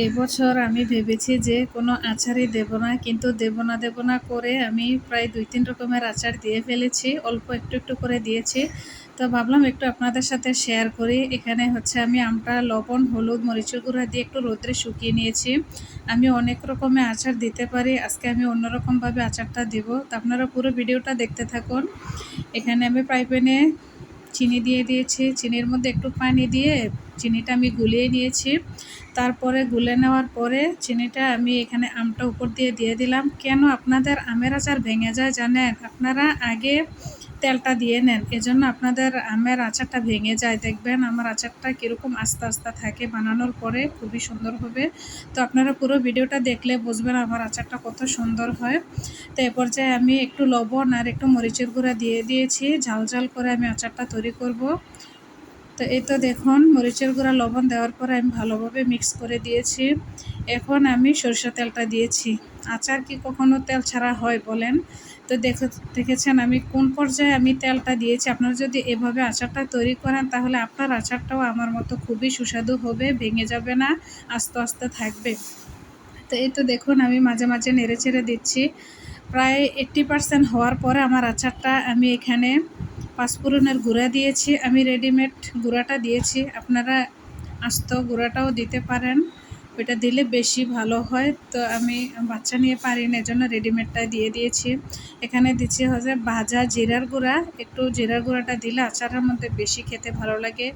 এবছর আমি ভেবেছি যে কোনো আচারই দেব না, কিন্তু দেব না করে আমি প্রায় 2-3 রকমের আচার দিয়ে ফেলেছি। অল্প একটু একটু করে দিয়েছি। তো ভাবলাম একটু আপনাদের সাথে শেয়ার করি। এখানে হচ্ছে আমি আমটা লবণ, হলুদ, মরিচের গুঁড়া দিয়ে একটু রোদ্রে শুকিয়ে নিয়েছি। আমি অনেক রকমের আচার দিতে পারি, আজকে আমি অন্যরকমভাবে আচারটা দেব। তো আপনারা পুরো ভিডিওটা দেখতে থাকুন। এখানে আমি ফ্রাই প্যানে চিনি দিয়ে দিয়েছি। চিনির মধ্যে একটু পানি দিয়ে চিনিটা আমি গুলিয়ে নিয়েছি। তারপরে গুলে নেওয়ার পরে চিনিটা আমি এখানে আমটা উপর দিয়ে দিলাম। কেন আপনাদের আমের আচার ভেঙে যায় জানেন? আপনারা আগে তেলটা দিয়ে নেন, এজন্য আপনাদের আমের আচারটা ভেঙে যায়। দেখবেন আমার আচারটা কীরকম আস্তে আস্তে থাকে, বানানোর পরে খুবই সুন্দর হবে। তো আপনারা পুরো ভিডিওটা দেখলে বুঝবেন আমার আচারটা কত সুন্দর হয়। তো এ পর্যায়ে আমি একটু লবণ আর একটু মরিচের গুঁড়া দিয়ে দিয়েছি। ঝাল ঝাল করে আমি আচারটা তৈরি করব। তো এই তো দেখুন, মরিচের গুঁড়া, লবণ দেওয়ার পরে আমি ভালোভাবে মিক্স করে দিয়েছি। এখন আমি সরষে তেলটা দিয়েছি। আচার কি কখনো তেল ছাড়া হয় বলেন? তো দেখেছেন আমি কোন পর্যায়ে আমি তেলটা দিয়েছি। আপনারা যদি এভাবে আচারটা তৈরি করেন তাহলে আপনার আচারটাও আমার মতো খুবই সুস্বাদু হবে, ভেঙে যাবে না, আস্তে আস্তে থাকবে। তো এই তো দেখুন আমি মাঝে মাঝে নেড়ে চেড়ে দিচ্ছি। প্রায় 80% হওয়ার পরে আমার আচারটা আমি এখানে পাঁচফোড়নের গুঁড়া দিয়েছি। আমি রেডিমেড গুঁড়াটা দিয়েছি, আপনারা আস্ত গুঁড়াটাও দিতে পারেন, ওইটা দিলে বেশি ভালো হয়। তো আমি বাচ্চা নিয়ে পারি না, এজন্য রেডিমেডটা দিয়ে দিয়েছি। এখানে দিচ্ছি হচ্ছে ভাজা জিরার গুঁড়া। একটু জিরার গুঁড়াটা দিলে আচারের মধ্যে বেশি খেতে ভালো লাগে।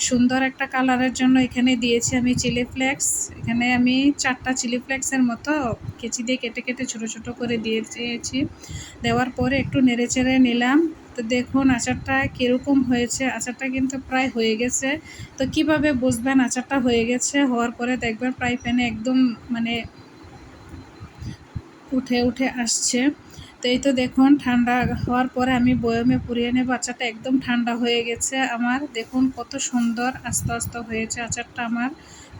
সুন্দর একটা কালারের জন্য এখানে দিয়েছি আমি চিলি ফ্লেক্স। এখানে আমি 4টা চিলি ফ্লেক্সের মতো কেচি দিয়ে কেটে কেটে ছোটো ছোটো করে দিয়ে দিয়েছি। দেওয়ার পরে একটু নেড়ে চেড়ে নিলাম। তো দেখুন আচারটা কীরকম হয়েছে। আচারটা কিন্তু প্রায় হয়ে গেছে। তো কিভাবে বুঝবেন আচারটা হয়ে গেছে? হওয়ার পরে দেখবেন ফ্রাই প্যানে একদম মানে উঠে উঠে আসছে। তো এই তো দেখুন ঠান্ডা হওয়ার পরে আমি বয়মে পুড়িয়ে নেব। আচারটা একদম ঠান্ডা হয়ে গেছে আমার। দেখুন কত সুন্দর আস্তে আস্তে হয়েছে আচারটা আমার।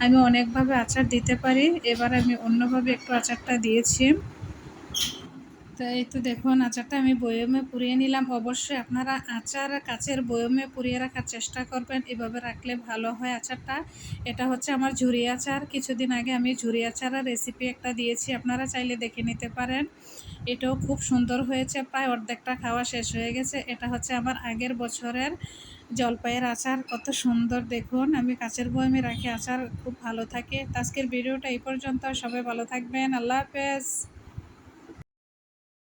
আমি অনেকভাবে আচার দিতে পারি, এবার আমি অন্যভাবে একটু আচারটা দিয়েছি। তো এই তো দেখুন আচারটা আমি বয়মে পুড়িয়ে নিলাম। অবশ্যই আপনারা আচার কাচের বয়মে পুড়িয়ে রাখার চেষ্টা করবেন, এভাবে রাখলে ভালো হয় আচারটা। এটা হচ্ছে আমার ঝুরি আচার। কিছুদিন আগে আমি ঝুরি আচারের রেসিপি একটা দিয়েছি, আপনারা চাইলে দেখে নিতে পারেন। এটাও খুব সুন্দর হয়েছে, প্রায় অর্ধেকটা খাওয়া শেষ হয়ে গেছে। এটা হচ্ছে আমার আগের বছরের জলপাইয়ের আচার, কত সুন্দর দেখুন। আমি কাচের বয়মে রাখি, আচার খুব ভালো থাকে। আজকের ভিডিওটা এই পর্যন্ত, সবাই ভালো থাকবেন, আল্লাহ হাফেজ।